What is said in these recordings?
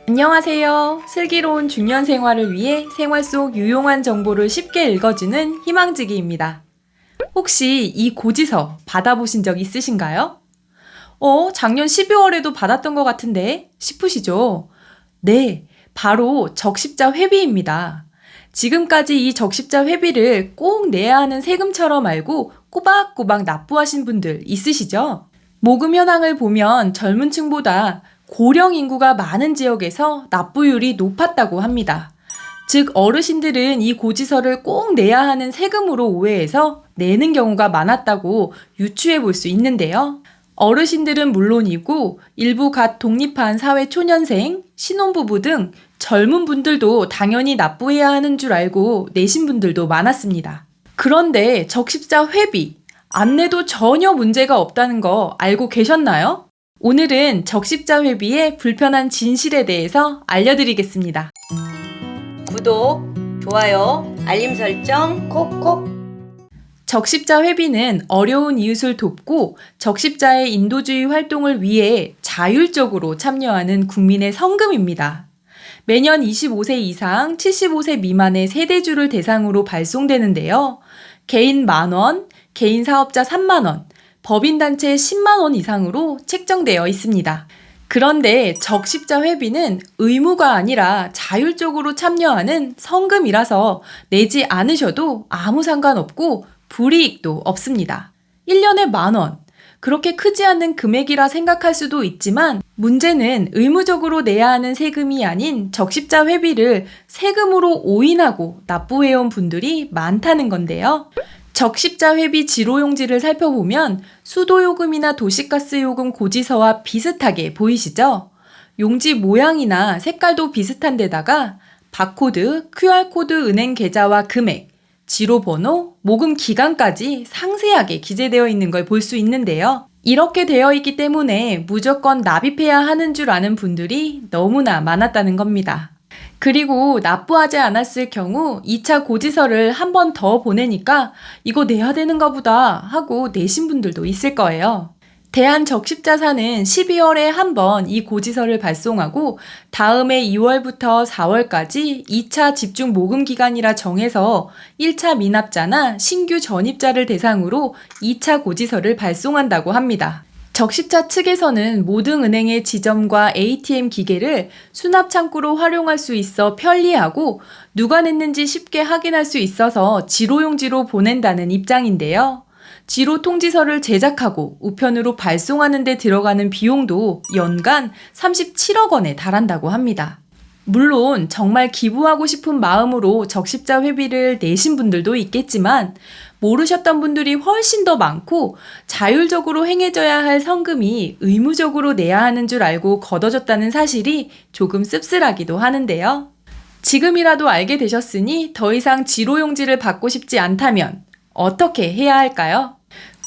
안녕하세요. 슬기로운 중년 생활을 위해 생활 속 유용한 정보를 쉽게 읽어주는 희망지기입니다. 혹시 이 고지서 받아보신 적 있으신가요? 작년 12월에도 받았던 것 같은데 싶으시죠? 네, 바로 적십자 회비입니다. 지금까지 이 적십자 회비를 꼭 내야 하는 세금처럼 알고 꼬박꼬박 납부하신 분들 있으시죠? 모금 현황을 보면 젊은 층보다 고령 인구가 많은 지역에서 납부율이 높았다고 합니다. 즉 어르신들은 이 고지서를 꼭 내야 하는 세금으로 오해해서 내는 경우가 많았다고 유추해 볼 수 있는데요. 어르신들은 물론이고 일부 갓 독립한 사회 초년생, 신혼부부 등 젊은 분들도 당연히 납부해야 하는 줄 알고 내신 분들도 많았습니다. 그런데 적십자 회비, 안 내도 전혀 문제가 없다는 거 알고 계셨나요? 오늘은 적십자 회비의 불편한 진실에 대해서 알려드리겠습니다. 구독, 좋아요, 알림 설정 콕콕. 적십자 회비는 어려운 이웃을 돕고 적십자의 인도주의 활동을 위해 자율적으로 참여하는 국민의 성금입니다. 매년 25세 이상 75세 미만의 세대주를 대상으로 발송되는데요. 개인 만원, 개인 사업자 3만원, 법인단체 10만원 이상으로 책정되어 있습니다. 그런데 적십자 회비는 의무가 아니라 자율적으로 참여하는 성금이라서 내지 않으셔도 아무 상관없고 불이익도 없습니다. 1년에 만원, 그렇게 크지 않는 금액이라 생각할 수도 있지만 문제는 의무적으로 내야 하는 세금이 아닌 적십자 회비를 세금으로 오인하고 납부해온 분들이 많다는 건데요. 적십자 회비 지로용지를 살펴보면 수도요금이나 도시가스요금 고지서와 비슷하게 보이시죠? 용지 모양이나 색깔도 비슷한 데다가 바코드, QR코드 은행 계좌와 금액, 지로번호, 모금 기간까지 상세하게 기재되어 있는 걸 볼 수 있는데요. 이렇게 되어 있기 때문에 무조건 납입해야 하는 줄 아는 분들이 너무나 많았다는 겁니다. 그리고 납부하지 않았을 경우 2차 고지서를 한 번 더 보내니까 이거 내야 되는가 보다 하고 내신 분들도 있을 거예요. 대한적십자사는 12월에 한 번 이 고지서를 발송하고 다음해 2월부터 4월까지 2차 집중 모금 기간이라 정해서 1차 미납자나 신규 전입자를 대상으로 2차 고지서를 발송한다고 합니다. 적십자 측에서는 모든 은행의 지점과 ATM 기계를 수납 창구로 활용할 수 있어 편리하고 누가 냈는지 쉽게 확인할 수 있어서 지로용지로 보낸다는 입장인데요. 지로 통지서를 제작하고 우편으로 발송하는 데 들어가는 비용도 연간 37억 원에 달한다고 합니다. 물론 정말 기부하고 싶은 마음으로 적십자 회비를 내신 분들도 있겠지만 모르셨던 분들이 훨씬 더 많고 자율적으로 행해져야 할 성금이 의무적으로 내야 하는 줄 알고 걷어졌다는 사실이 조금 씁쓸하기도 하는데요. 지금이라도 알게 되셨으니 더 이상 지로용지를 받고 싶지 않다면 어떻게 해야 할까요?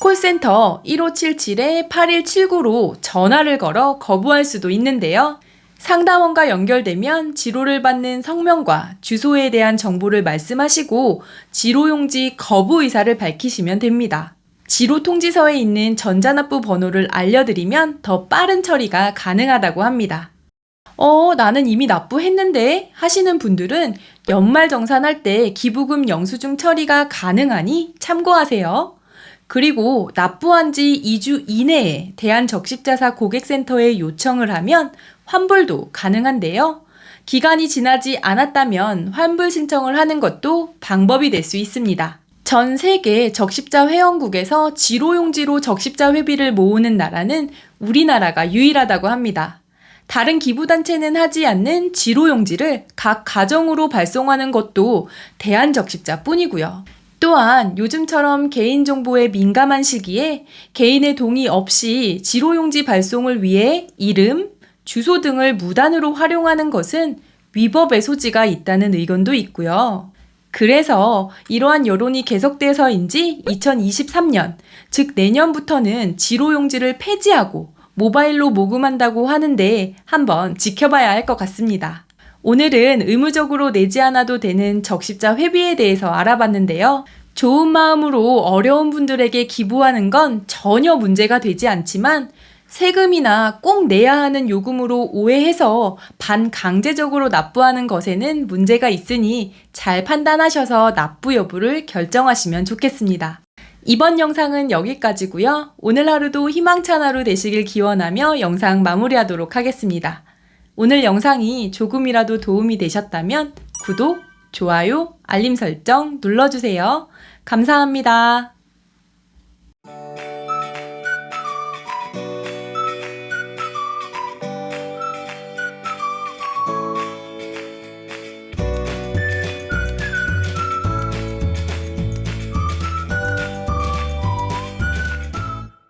콜센터 1577-8179로 전화를 걸어 거부할 수도 있는데요. 상담원과 연결되면 지로를 받는 성명과 주소에 대한 정보를 말씀하시고 지로용지 거부 의사를 밝히시면 됩니다. 지로 통지서에 있는 전자납부 번호를 알려드리면 더 빠른 처리가 가능하다고 합니다. 나는 이미 납부했는데 하시는 분들은 연말정산할 때 기부금 영수증 처리가 가능하니 참고하세요. 그리고 납부한 지 2주 이내에 대한적십자사 고객센터에 요청을 하면 환불도 가능한데요. 기간이 지나지 않았다면 환불 신청을 하는 것도 방법이 될 수 있습니다. 전 세계 적십자 회원국에서 지로용지로 적십자 회비를 모으는 나라는 우리나라가 유일하다고 합니다. 다른 기부단체는 하지 않는 지로용지를 각 가정으로 발송하는 것도 대한적십자뿐이고요. 또한 요즘처럼 개인정보에 민감한 시기에 개인의 동의 없이 지로용지 발송을 위해 이름, 주소 등을 무단으로 활용하는 것은 위법의 소지가 있다는 의견도 있고요. 그래서 이러한 여론이 계속돼서인지 2023년, 즉 내년부터는 지로용지를 폐지하고 모바일로 모금한다고 하는데 한번 지켜봐야 할 것 같습니다. 오늘은 의무적으로 내지 않아도 되는 적십자 회비에 대해서 알아봤는데요. 좋은 마음으로 어려운 분들에게 기부하는 건 전혀 문제가 되지 않지만 세금이나 꼭 내야 하는 요금으로 오해해서 반강제적으로 납부하는 것에는 문제가 있으니 잘 판단하셔서 납부 여부를 결정하시면 좋겠습니다. 이번 영상은 여기까지고요. 오늘 하루도 희망찬 하루 되시길 기원하며 영상 마무리하도록 하겠습니다. 오늘 영상이 조금이라도 도움이 되셨다면 구독, 좋아요, 알림 설정 눌러주세요. 감사합니다.